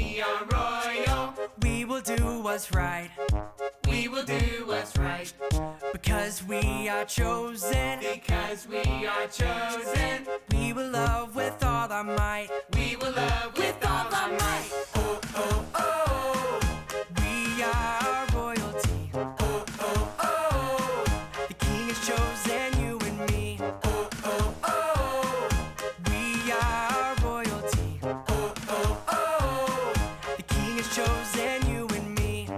we are royal. We will do what's right. We will do what's right. Because we are chosen. Because we are chosen. We will love with all our might. We will love with all our might. Oh, oh, oh. We are royalty. Oh, oh, oh. The King has chosen you and me. Oh, oh, oh. We are royalty. Oh, oh, oh. The King has chosen you and me.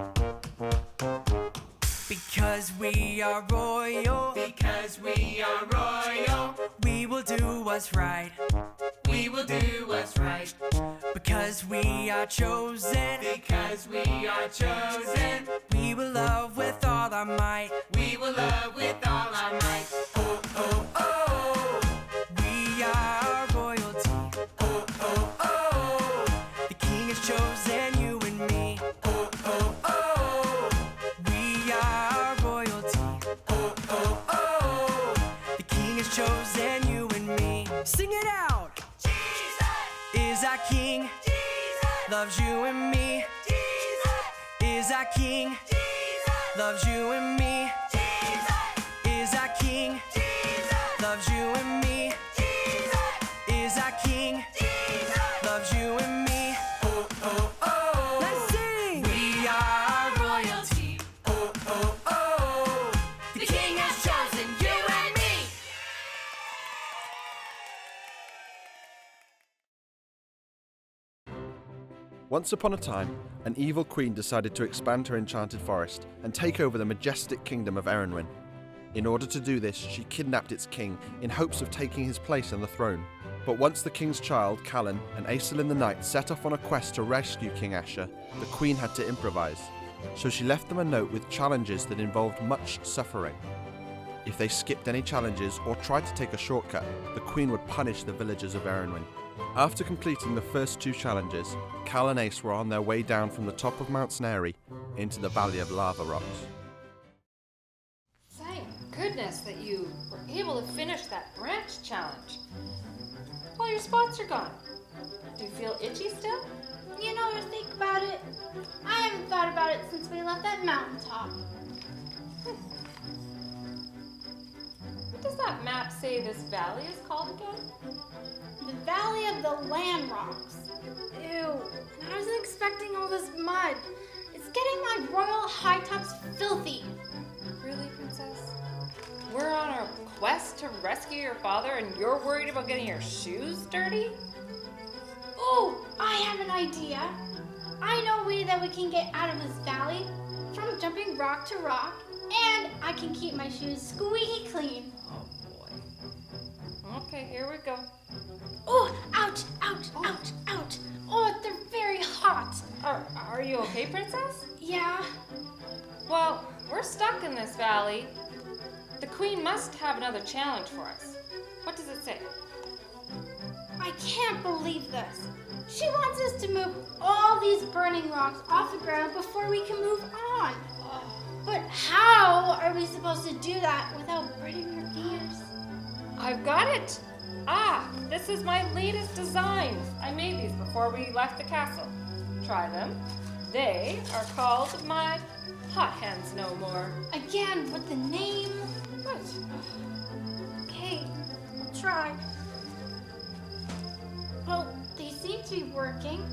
Because we are royal. Because we are royal. We will do what's right. We will do what's right. Because we are chosen. Because we are chosen. We will love with all our might. We will love with all our might. Oh, oh, oh. We are royalty. Oh, oh, oh. The King has chosen you and me. Oh, oh, oh. We are royalty. Oh, oh, oh. The King has chosen you and me. Sing it out! Jesus! Is our King, Jesus! loves you and me. Jesus! Is our King, Jesus! loves you and me. Jesus! Is our King, Jesus! loves you and me. Jesus! Is our King, Jesus! loves you and me. Oh, oh, oh. Let's sing! We are royalty. Oh, oh, oh. The King has chosen you and me. Once upon a time, an evil queen decided to expand her enchanted forest and take over the majestic kingdom of Erenwyn. In order to do this, she kidnapped its king in hopes of taking his place on the throne. But once the king's child, Callan, and Aesilin the Knight set off on a quest to rescue King Asher, the queen had to improvise. So she left them a note with challenges that involved much suffering. If they skipped any challenges or tried to take a shortcut, the queen would punish the villagers of Erenwyn. After completing the first 2 challenges, Cal and Ace were on their way down from the top of Mount Snary into the Valley of Lava Rocks. Thank goodness that you were able to finish that branch challenge. Well, your spots are gone. Do you feel itchy still? You know, to think about it, I haven't thought about it since we left that mountaintop. What does that map say this valley is called again? The Valley of the Land Rocks. Ew, and I wasn't expecting all this mud. It's getting my royal high tops filthy. Really, Princess? We're on a quest to rescue your father and you're worried about getting your shoes dirty? Ooh, I have an idea. I know a way that we can get out of this valley from jumping rock to rock, and I can keep my shoes squeaky clean. Oh boy. Okay, here we go. Oh, ouch, ouch, ouch, ouch. Oh, they're very hot. Are you okay, Princess? Yeah. Well, we're stuck in this valley. The Queen must have another challenge for us. What does it say? I can't believe this. She wants us to move all these burning rocks off the ground before we can move on. But how are we supposed to do that without burning our fingers? I've got it! This is my latest designs. I made these before we left the castle. Try them. They are called my Hot Hands No More. Again, with the name. What? Okay, I'll try. Well, they seem to be working.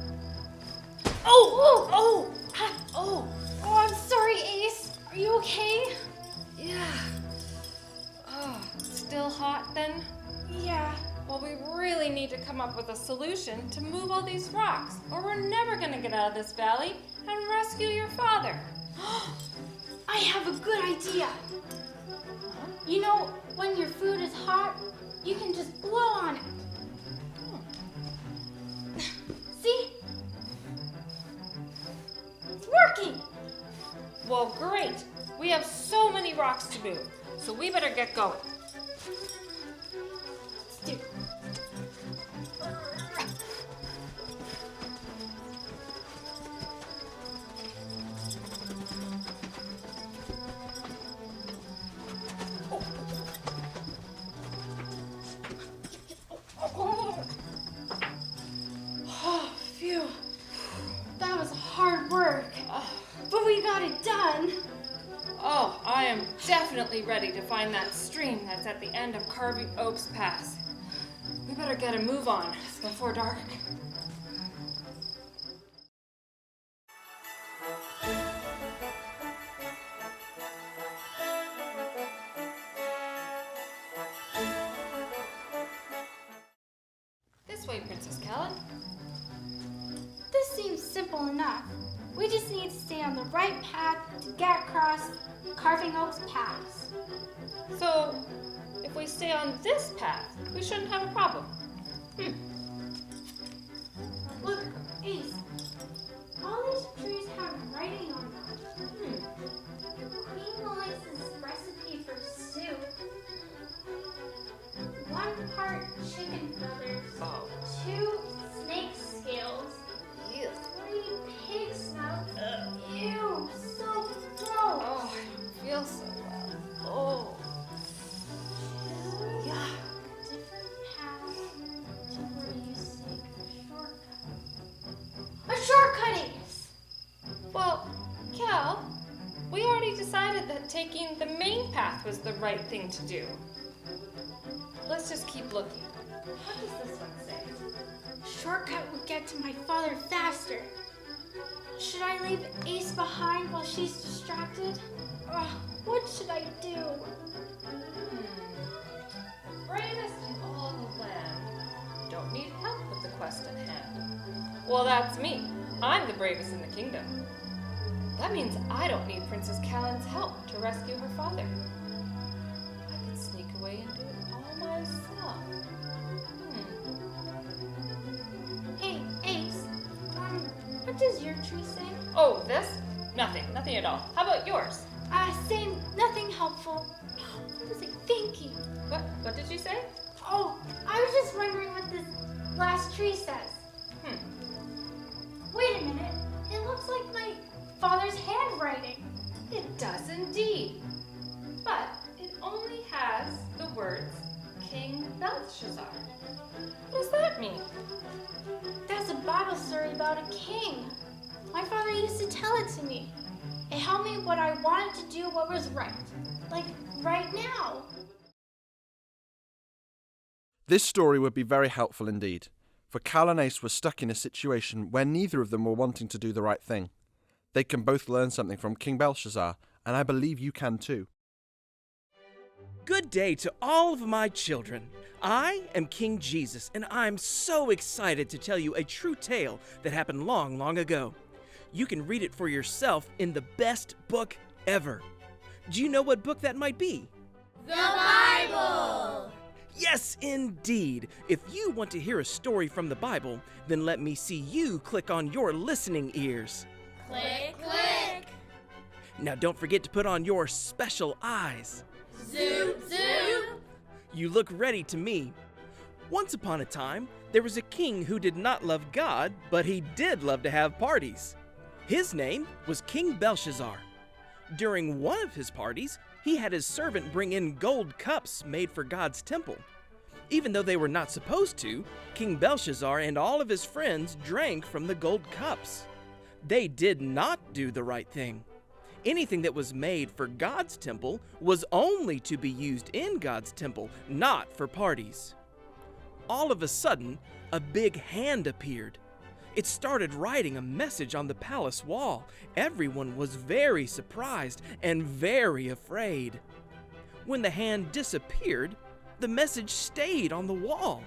Oh! Oh, I'm sorry, Ace. Are you okay? Yeah. Oh, still hot then? Yeah. Well, we really need to come up with a solution to move all these rocks, or we're never going to get out of this valley and rescue your father. I have a good idea. You know, when your food is hot, you can just blow on it. See? It's working. Well, great. We have so many rocks to move, so we better get going. Let's do. Oh, phew. am definitely ready to find that stream that's at the end of Carving Oaks Pass. We better get a move on before dark. This way, Princess Callan. This seems simple enough. We just need to stay on the right path to get across Carving Oaks Pass. So, if we stay on this path, we shouldn't have a problem. Look, Ace. All these trees have writing on them. Queen Melissa's recipe for soup. 1 part chicken feathers, 2 snake scales, 3 pig snouts. Ew, so gross. Oh, I don't feel so well. Oh. Yeah. Different path to where you say shortcut. A shortcut, Ace! Well, Cal, we already decided that taking the main path was the right thing to do. Let's just keep looking. What does this one say? Shortcut would get to my father faster. Should I leave Ace behind while she's distracted? Ugh, what should I do? Bravest in all the land. Don't need help with the quest at hand. Well, that's me. I'm the bravest in the kingdom. That means I don't need Princess Callan's help to rescue her father. I could sneak away and do it all myself. Hey, Ace, what does your tree say? Oh, this? Nothing at all. How about yours? Same, nothing helpful. What was I thinking? What did you say? Oh, I was just wondering what this last tree says. Wait a minute, it looks like my father's handwriting. It does indeed. But it only has the words King Belshazzar. What does that mean? That's a Bible story about a king. My father used to tell it to me. It helped me when I wanted to do what was right. Like right now. This story would be very helpful indeed, for Cal and Ace were stuck in a situation where neither of them were wanting to do the right thing. They can both learn something from King Belshazzar, and I believe you can too. Good day to all of my children. I am King Jesus, and I'm so excited to tell you a true tale that happened long, long ago. You can read it for yourself in the best book ever. Do you know what book that might be? The Bible! Yes, indeed. If you want to hear a story from the Bible, then let me see you click on your listening ears. Click, click! Now don't forget to put on your special eyes. Zoop, zoop! You look ready to me. Once upon a time, there was a king who did not love God, but he did love to have parties. His name was King Belshazzar. During one of his parties, he had his servant bring in gold cups made for God's temple. Even though they were not supposed to, King Belshazzar and all of his friends drank from the gold cups. They did not do the right thing. Anything that was made for God's temple was only to be used in God's temple, not for parties. All of a sudden, a big hand appeared. It started writing a message on the palace wall. Everyone was very surprised and very afraid. When the hand disappeared, the message stayed on the wall,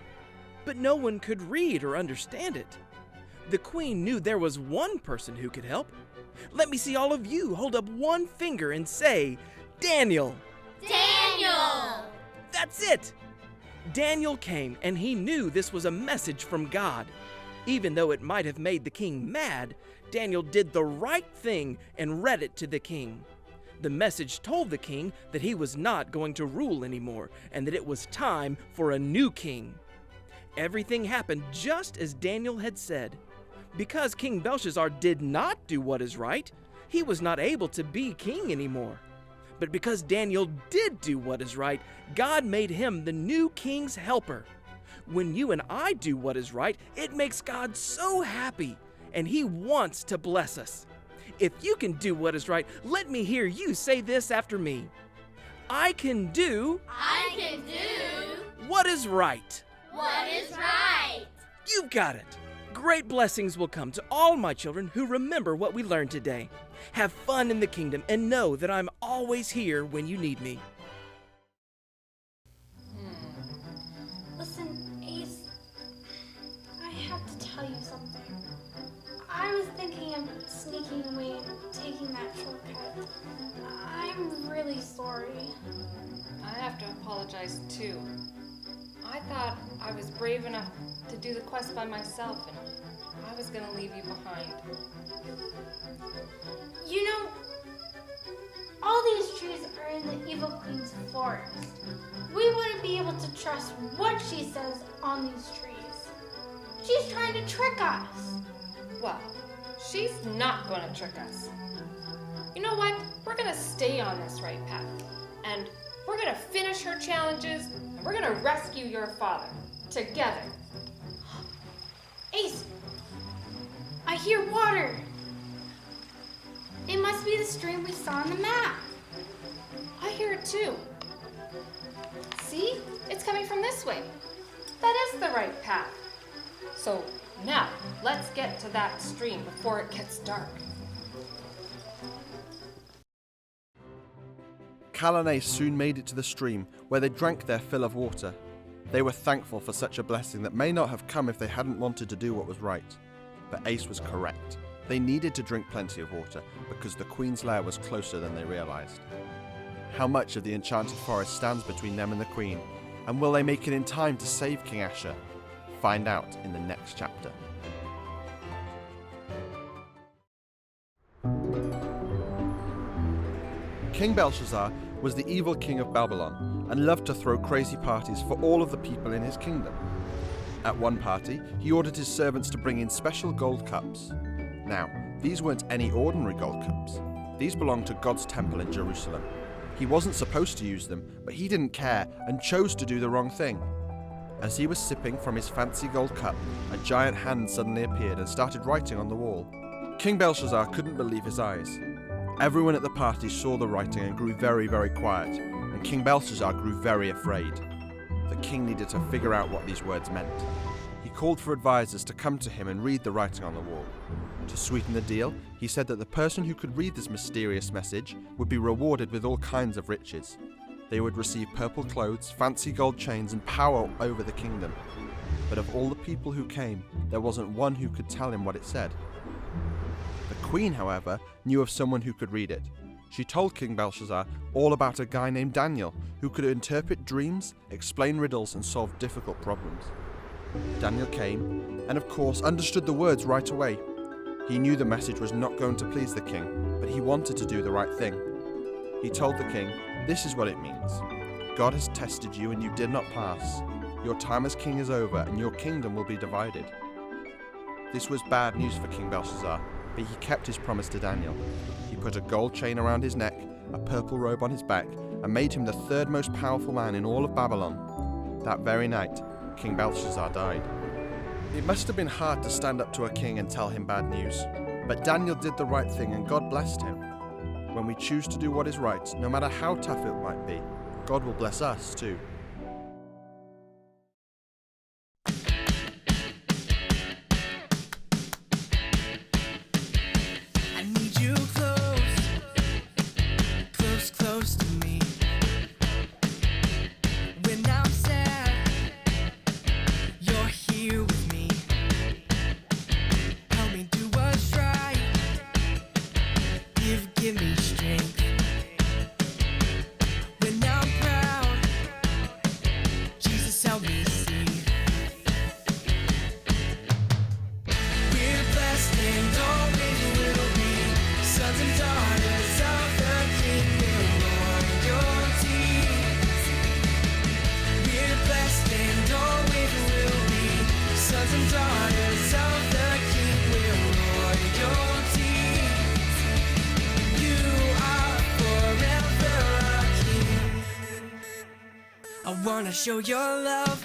but no one could read or understand it. The queen knew there was one person who could help. Let me see all of you hold up one finger and say, Daniel! Daniel! That's it! Daniel came and he knew this was a message from God. Even though it might have made the king mad, Daniel did the right thing and read it to the king. The message told the king that he was not going to rule anymore and that it was time for a new king. Everything happened just as Daniel had said. Because King Belshazzar did not do what is right, he was not able to be king anymore. But because Daniel did do what is right, God made him the new king's helper. When you and I do what is right, it makes God so happy, and He wants to bless us. If you can do what is right, let me hear you say this after me. I can do I can do what is right. what is right. You've got it. Great blessings will come to all my children who remember what we learned today. Have fun in the kingdom and know that I'm always here when you need me. Listen, Ace, I have to tell you something. I was thinking of sneaking away and taking that shortcut. I'm really sorry. I have to apologize too. I thought I was brave enough to do the quest by myself, and I was gonna leave you behind. You know, all these trees are in the Evil Queen's forest. We wouldn't be able to trust what she says on these trees. She's trying to trick us. Well, she's not gonna trick us. You know what? We're gonna stay on this right path, and we're gonna finish her challenges, and we're gonna rescue your father together. Ace, I hear water. It must be the stream we saw on the map. I hear it too. See? It's coming from this way. That is the right path. So now, let's get to that stream before it gets dark. Cal and Ace soon made it to the stream, where they drank their fill of water. They were thankful for such a blessing that may not have come if they hadn't wanted to do what was right. But Ace was correct. They needed to drink plenty of water because the Queen's lair was closer than they realized. How much of the Enchanted Forest stands between them and the Queen? And will they make it in time to save King Asher? Find out in the next chapter. King Belshazzar was the evil king of Babylon and loved to throw crazy parties for all of the people in his kingdom. At one party, he ordered his servants to bring in special gold cups. Now, these weren't any ordinary gold cups. These belonged to God's temple in Jerusalem. He wasn't supposed to use them, but he didn't care and chose to do the wrong thing. As he was sipping from his fancy gold cup, a giant hand suddenly appeared and started writing on the wall. King Belshazzar couldn't believe his eyes. Everyone at the party saw the writing and grew very, very quiet, and King Belshazzar grew very afraid. The king needed to figure out what these words meant. He called for advisors to come to him and read the writing on the wall. To sweeten the deal, he said that the person who could read this mysterious message would be rewarded with all kinds of riches. They would receive purple clothes, fancy gold chains, and power over the kingdom. But of all the people who came, there wasn't one who could tell him what it said. The queen, however, knew of someone who could read it. She told King Belshazzar all about a guy named Daniel, who could interpret dreams, explain riddles, and solve difficult problems. Daniel came, and of course understood the words right away. He knew the message was not going to please the king, but he wanted to do the right thing. He told the king, "This is what it means. God has tested you and you did not pass. Your time as king is over and your kingdom will be divided." This was bad news for King Belshazzar, but he kept his promise to Daniel. He put a gold chain around his neck, a purple robe on his back, and made him the third most powerful man in all of Babylon. That very night, King Belshazzar died. It must have been hard to stand up to a king and tell him bad news, but Daniel did the right thing and God blessed him. When we choose to do what is right, no matter how tough it might be, God will bless us too. I need you close, close to me. When I'm sad, you're here with me. Help me do what's right. Give me strength. When I'm proud, Jesus, help me see. We're blessed and always will be sons and daughters of the King. We're royalty. We're blessed and always will be sons and daughters of the King. We're royalty. You are forever our King. I wanna show your love